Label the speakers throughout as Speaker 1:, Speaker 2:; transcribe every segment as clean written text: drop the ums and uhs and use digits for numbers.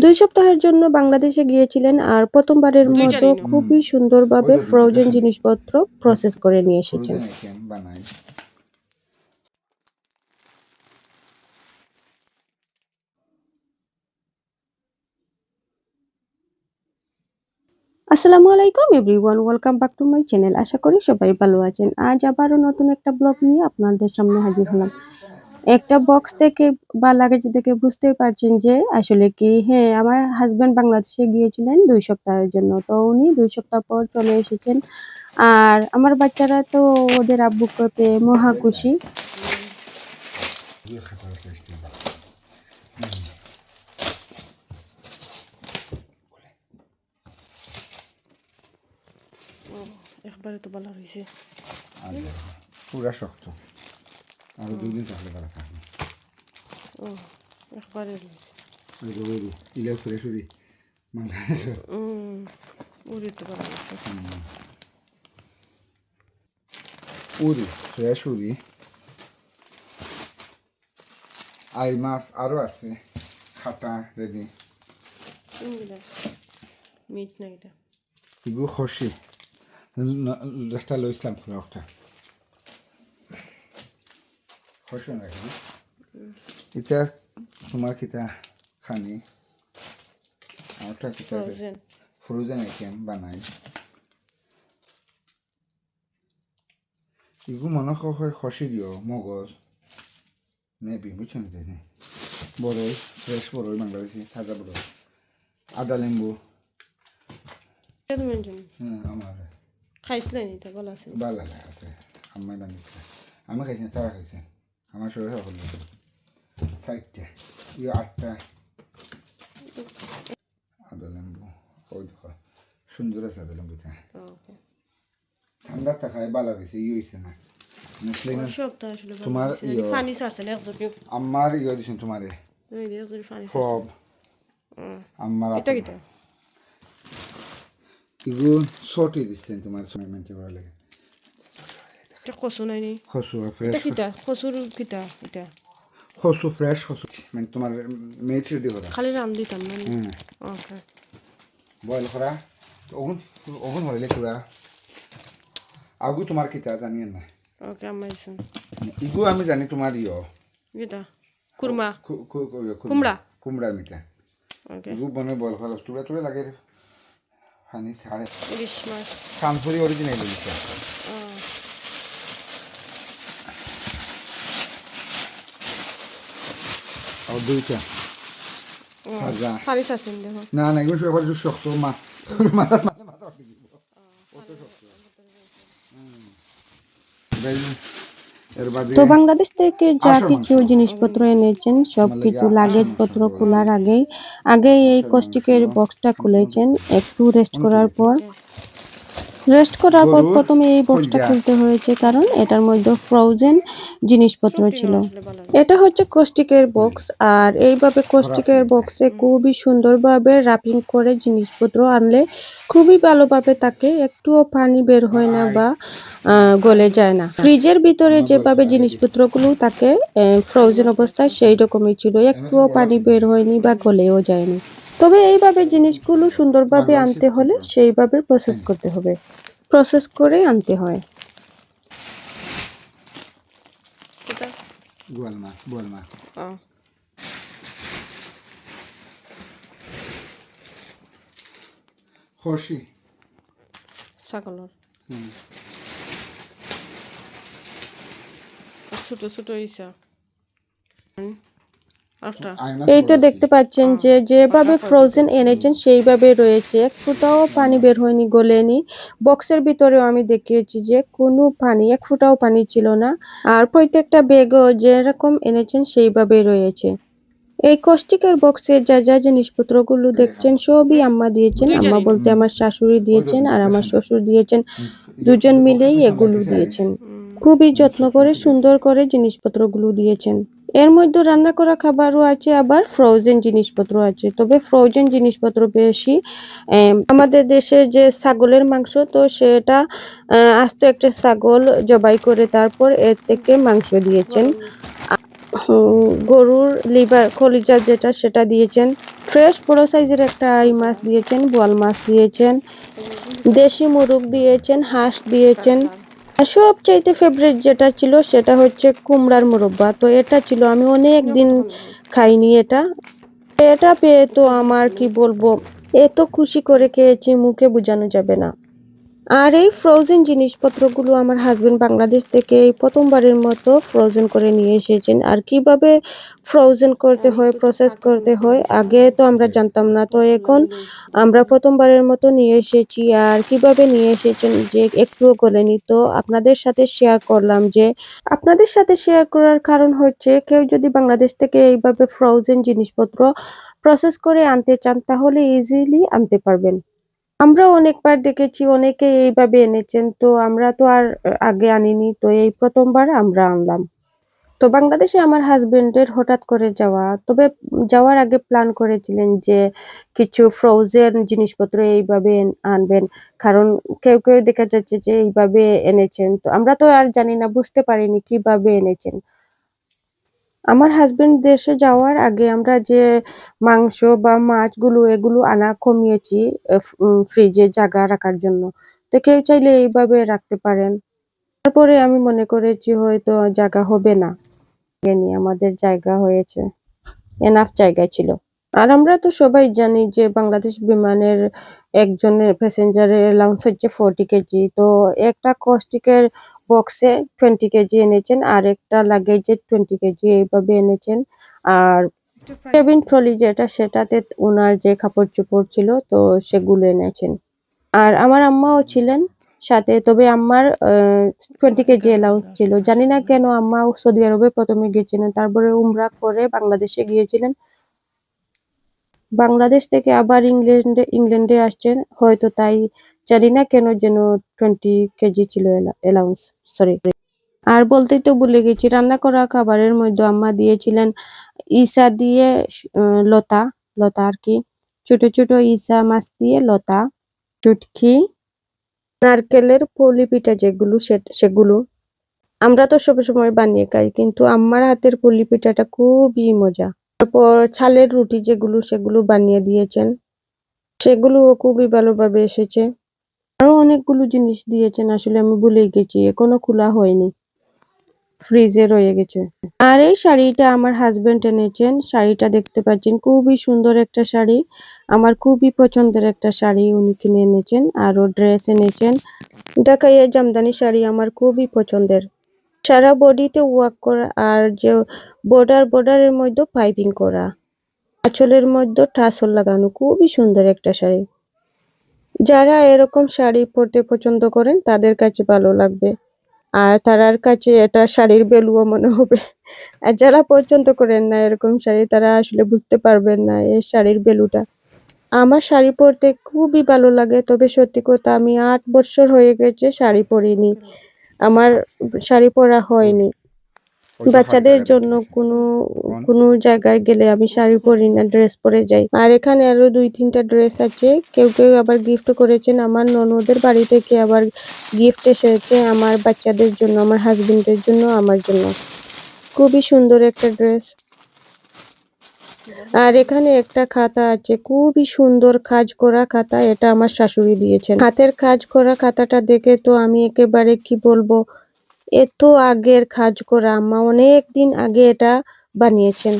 Speaker 1: ২ সপ্তাহের জন্য বাংলাদেশে গিয়েছিলেন আর প্রথমবারের মতো খুবই সুন্দরভাবে ফ্রোজেন জিনিসপত্র প্রসেস করে নিয়ে এসেছেন। আসসালামু আলাইকুম everyone, welcome back to my channel. আশা করি সবাই ভালো আছেন। আজ আবারও নতুন একটা ব্লগ নিয়ে আপনাদের সামনে হাজির হলাম। একটা বক্স থেকে বা লাগেজ দেখে বুঝতেই পারছেন যে আসলে কি, হ্যাঁ, আমার হাজব্যান্ড বাংলাদেশে গিয়েছিলেন ২ সপ্তাহের জন্য। তো উনি ২ সপ্তাহ পর চলে এসেছেন। আর আমার বাচ্চারা তো ওদের আব্বুকে পেয়ে মহা খুশি।
Speaker 2: একবারে তো ভালো হয়েছে,
Speaker 3: পুরা শক্ত, আর 2 দিন তাহলে ভালো থাকবে।
Speaker 2: একবারে হয়েছে।
Speaker 3: ইলে ফ্রেশ উড়ি
Speaker 2: উড়ি তো ভালো হয়েছে।
Speaker 3: উড়ি ফ্রেশ উড়ি, আই মাছ আরও আছে, খাটা রেডি।
Speaker 2: মিট না এটা
Speaker 3: ইগু খসি একটা লইছিলাম পুরো একটা খসি না এটা তোমার কিতা খানি আরটা কিতা ফ্রোজেন আইটেম বানাই। ইগু মনে হয় খসি দিও মগজ নেবি বুঝছেন কি, বড়ই ফ্রেশ বড়ই বাংলাদেশি তাজা বড়ই, আদা লেম্বু। হ্যাঁ আমার
Speaker 2: খাইছিলেন এটা ভালো আছে,
Speaker 3: ভালো আছে। আমার রান্নিতে আমি খাইছি না, তারা খাইছে। আমার শরীর সকল 4টা 8টা আদা লেম্বু। ওই দেখো সুন্দর আছে আদা লেম্বুটা, ঠান্ডার টাকায় ভালো হয়েছে। হয়েছে না তোমার আমার দিচ্ছেন তোমারে সব আমার ইগু ছটি দিচ্ছেন তোমার মেনটেন করার লাগে।
Speaker 2: কচু নাই নি,
Speaker 3: খসু ফ্রেশ,
Speaker 2: কচুর কিটা এটা
Speaker 3: খসু ফ্রেশ খসু মানে তোমার মেট রেডি করা,
Speaker 2: খালি রান দিতাম না।
Speaker 3: বয়েল করা ওভেন ওভেন হইলে পুরা আগু তোমার কিতা জানিয়ে না।
Speaker 2: ওকে আমাইছেন
Speaker 3: ইগু আমি জানি তোমার
Speaker 2: কিটা কুরমা
Speaker 3: কুমড়া কুমড়া মিঠা।
Speaker 2: ওকে
Speaker 3: ইগু বনে বয়েল করা তুলে তুলে লাগে পানি ছাড়ে।
Speaker 2: ইলিশ মাছ
Speaker 3: সানপুরি অরিজিনাল ইলিশ। আর দুইটা
Speaker 2: পানি চাচ্ছেন দেখো।
Speaker 3: না না এগুলো এবার শক্ত মাথা দিব অত শক্ত।
Speaker 1: তো বাংলাদেশ থেকে যা কিছু জিনিসপত্র এনেছেন সবকিছু লাগেজ পত্র খোলার আগে এই কস্টিকের বক্সটা খুলেছেন। একটু রেস্ট করার পর প্রথমে এই বক্সটা খুলতে হয়েছে, কারণ এটার মধ্যে ফ্রোজেন জিনিসপত্র ছিল। এটা হচ্ছে কস্টিকের বক্স, আর এইভাবে কস্টিকের বক্সে খুবই সুন্দরভাবে র্যাপিং করে জিনিসপত্র আনলে খুবই ভালোভাবে থাকে, একটুও পানি বের হয় না বা গলে যায় না। ফ্রিজের ভিতরে যেভাবে জিনিসপত্রগুলো থাকে ফ্রোজেন অবস্থায়, সেই রকমই ছিল, একটুও পানি বের হয়নি বা গলেও যায়নি। তবে এইভাবে জিনিসগুলো সুন্দরভাবে আনতে হলে সেইভাবে প্রসেস করতে হবে, প্রসেস করে আনতে হয়।
Speaker 3: খসি
Speaker 2: ছাগলের ছোট ছোট ইসা
Speaker 1: এই তো দেখতে পাচ্ছেন যে যেভাবে ফ্রোজেন এনেছেন সেইভাবে রয়েছে, এক ফোঁটাও পানি বের হয়নি, গলেনি। বক্সের ভিতরেও আমি দেখিয়েছি যে কোনো পানি, এক ফোঁটাও পানি ছিল না। আর প্রত্যেকটা ব্যাগও যেরকম এনেছেন সেইভাবে রয়েছে। এই কস্টিকের বক্সে যা যা জিনিসপত্রগুলো দেখছেন সবই আম্মা দিয়েছেন। আম্মা বলতে আমার শাশুড়ি দিয়েছেন আর আমার শ্বশুর দিয়েছেন, দুজন মিলেই এগুলো দিয়েছেন। খুবই যত্ন করে সুন্দর করে জিনিসপত্রগুলো দিয়েছেন। এর মধ্যে রান্না করা খাবারও আছে, আবার ফ্রোজেন জিনিসপত্র আছে। তবে ফ্রোজেন জিনিসপত্র বেশি। আমাদের দেশের যে ছাগলের মাংস, তো সেটা আস্ত একটা ছাগল জবাই করে তারপর এর থেকে মাংস দিয়েছেন। গরুর লিভার কলিজা যেটা সেটা দিয়েছেন, ফ্রেশ বড় সাইজের একটা আই মাছ দিয়েছেন, বোয়াল মাছ দিয়েছেন, দেশি মুরগ দিয়েছেন, হাঁস দিয়েছেন। আর সবচাইতে ফেভারিট যেটা ছিল সেটা হচ্ছে কুমড়ার মুরব্বা। তো এটা ছিল, আমি অনেক দিন খাইনি এটা। এটা পেয়ে তো আমার কি বলবো, এত খুশি করে খেয়েছি মুখে বোঝানো যাবে না। আর এই ফ্রোজেন জিনিসপত্রগুলো আমার হাজবেন্ড বাংলাদেশ থেকে এই প্রথমবারের মতো ফ্রোজেন করে নিয়ে এসেছেন। আর কিভাবে ফ্রোজেন করতে হয়, প্রসেস করতে হয়, আগে তো আমরা জানতাম না। তো এখন আমরা প্রথমবারের মতো নিয়ে এসেছি। আর কিভাবে নিয়ে এসেছেন যে একটুও গলেনি, তো আপনাদের সাথে শেয়ার করলাম। যে আপনাদের সাথে শেয়ার করার কারণ হচ্ছে, কেউ যদি বাংলাদেশ থেকে এইভাবে ফ্রোজেন জিনিসপত্র প্রসেস করে আনতে চান তাহলে ইজিলি আনতে পারবেন। আমরা অনেকবার দেখেছি অনেকে এইভাবে এনেছেন, তো আমরা তো আর আগে আনিনি, তো এই প্রথমবার আমরা আনলাম। তো বাংলাদেশে আমার হাজবেন্ডের হঠাৎ করে যাওয়া, তবে যাওয়ার আগে প্ল্যান করেছিলেন যে কিছু ফ্রোজেন জিনিসপত্র এইভাবে আনবেন, কারণ কেউ কেউ দেখা যাচ্ছে যে এইভাবে এনেছেন। তো আমরা তো আর জানি না, বুঝতে পারিনি কিভাবে এনেছেন। আমার হাজবেন্ড দেশে যাওয়ার আগে আমরা যে মাংস বা মাছগুলো এগুলো আনা কমিয়েছি ফ্রিজে জায়গা রাখার জন্য। তো কেউ চাইলে এইভাবে রাখতে পারেন। তারপরে আমি মনে করেছি হয়তো জায়গা হবে না, আমাদের জায়গা হয়েছে, এনাফ জায়গা ছিল। আর আমরা তো সবাই জানি যে বাংলাদেশ বিমানের একজনের প্যাসেঞ্জারের অ্যালাউন্স হচ্ছে 40 কেজি। তো একটা কস্টিকের বক্সে 20 কেজি এনেছেন, আর একটা লাগেজে 20 কেজি এইভাবে এনেছেন। আর কেবিন ট্রলি যেটা, সেটাতে ওনার যে কাপড় চোপড় ছিল তো সেগুলো এনেছেন। আর আমার আম্মাও ছিলেন সাথে, তবে আম্মার 20 কেজি অ্যালাউন্স ছিল। জানি না কেন আম্মা সৌদি আরবে প্রথমে গিয়েছিলেন, তারপরে উমরা করে বাংলাদেশে গিয়েছিলেন, বাংলাদেশ থেকে আবার ইংল্যান্ডে আসছেন হয়তো, তাই জানি না কেন যেন 20 কেজি ছিল অ্যালাউন্স, সরি। আর বলতেই তো ভুলে গেছি, রান্না করা খাবারের মধ্যে আম্মা দিয়েছিলেন ইসা দিয়ে লতা, লতা আর কি, ছোট ছোট ইসা মাছ দিয়ে লতা, চুটকি, নারকেলের পুলি পিঠা যেগুলো সেগুলো আমরা তো সবসময় বানিয়ে খাই, কিন্তু আম্মার হাতের পুলি পিঠাটা খুবই মজা। তারপর ছালের রুটি যেগুলো সেগুলো বানিয়ে দিয়েছেন, সেগুলোও খুবই ভালোভাবে এসেছে। আরো অনেকগুলো জিনিস দিয়েছেন, আসলে আমি ভুলে গেছি, এখনো খোলা হয়নি, ফ্রিজে রয়ে গেছে। আর এই শাড়িটা আমার হাজবেন্ড এনেছেন, শাড়িটা দেখতে পাচ্ছেন খুবই সুন্দর একটা শাড়ি, আমার খুবই পছন্দের একটা শাড়ি উনি কিনে এনেছেন। আরো ড্রেস এনেছেন, ঢাকাইয়া জামদানি শাড়ি আমার খুবই পছন্দের, সারা বডিতে ওয়ার্ক করা, আর যে বর্ডারের মধ্যে পাইপিং করা, আঁচলের মধ্যে টাসল লাগানো, খুবই সুন্দর একটা শাড়ি। যারা এরকম শাড়ি পরতে পছন্দ করেন তাদের কাছে ভালো লাগবে, আর তারার কাছে এটা শাড়ির ভ্যালুও মনে হবে। আর যারা পছন্দ করেন না এরকম শাড়ি, তারা আসলে বুঝতে পারবেন না এই শাড়ির ভ্যালুটা। আমার শাড়ি পরতে খুবই ভালো লাগে, তবে সত্যি কথা আমি 8 বছর হয়ে গেছে শাড়ি পরিনি, আমার শাড়ি পরা হয়নি।
Speaker 3: হয়তো ফাঁক
Speaker 1: বাচ্চাদের
Speaker 3: জায়গা
Speaker 1: জন্য
Speaker 3: দেখতে পাচ্ছি
Speaker 1: কোনো
Speaker 3: কোন
Speaker 1: কোনো জায়গায় গেলে আমি শাড়ি পরি না, ড্রেস পরে যাই। আর এখানে আরো 2-3টা ড্রেস আছে, কেউ কেউ আবার গিফট করেছেন, আমার ননদের বাড়ি থেকে আবার গিফট এসেছে আমার বাচ্চাদের জন্য, আমার হাজবেন্ডের জন্য, আমার জন্য। খুবই সুন্দর একটা ড্রেস। আর এখানে একটা খাতা আছে, খুবই সুন্দর কাজ করা খাতা, এটা আমার শাশুড়ি দিয়েছেন। হাতের কাজ করা খাতাটা দেখে তো আমি একেবারে কি বলবো, এত আগের কাজ করা, আম্মা অনেক দিন আগে এটা বানিয়েছেন।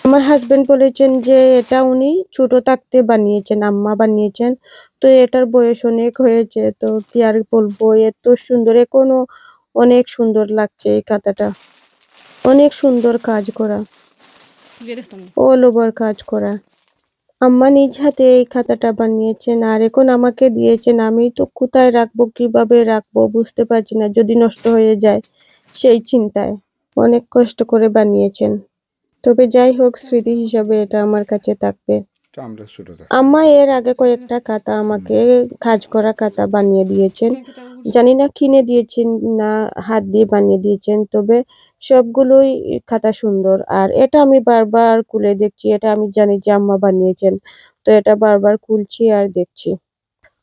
Speaker 1: আমার হাজবেন্ড বলেছেন যে এটা উনি ছোট থাকতে বানিয়েছেন, আম্মা বানিয়েছেন। তো এটার বয়স অনেক হয়েছে, তো কি আর বলবো, এত সুন্দর, এখনো অনেক সুন্দর লাগছে এই খাতাটা, অনেক সুন্দর কাজ করা, অল ওভার কাজ করা। আম্মা নিজ হাতে এই খাতাটা বানিয়েছেন, আর এখন আমাকে দিয়েছেন। আমি তো কোথায় রাখবো, কিভাবে রাখবো বুঝতে পারছি না, যদি নষ্ট হয়ে যায় সেই চিন্তায়। অনেক কষ্ট করে বানিয়েছেন, তবে যাই হোক স্মৃতি হিসাবে এটা আমার কাছে থাকবে।
Speaker 3: চামড়া ছোট
Speaker 1: আম্মা এর আগে কয়েকটা খাতা আমাকে কাজ করা খাতা বানিয়ে দিয়েছেন, জানি না কিনে দিয়েছেন না হাত দিয়ে বানিয়ে দিয়েছেন, তবে সবগুলোই খাতা সুন্দর। আর এটা আমি বারবার খুলে দেখছি, এটা আমি জানি যে আম্মা বানিয়েছেন, তো এটা বারবার খুলছি আর দেখছি।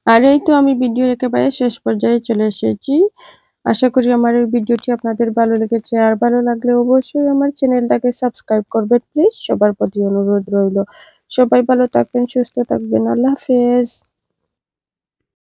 Speaker 1: আর এই তো আমি ভিডিওর একেবারে শেষ পর্যায়ে চলে এসেছি। আশা করি আমার এই ভিডিওটি আপনাদের ভালো লেগেছে। আর ভালো লাগলে অবশ্যই আমার চ্যানেলটাকে সাবস্ক্রাইব করবেন প্লিজ। সবার প্রতি অনুরোধ রইল। সবাই ভালো থাকবেন, সুস্থ থাকবেন। আল্লাহ হাফেজ।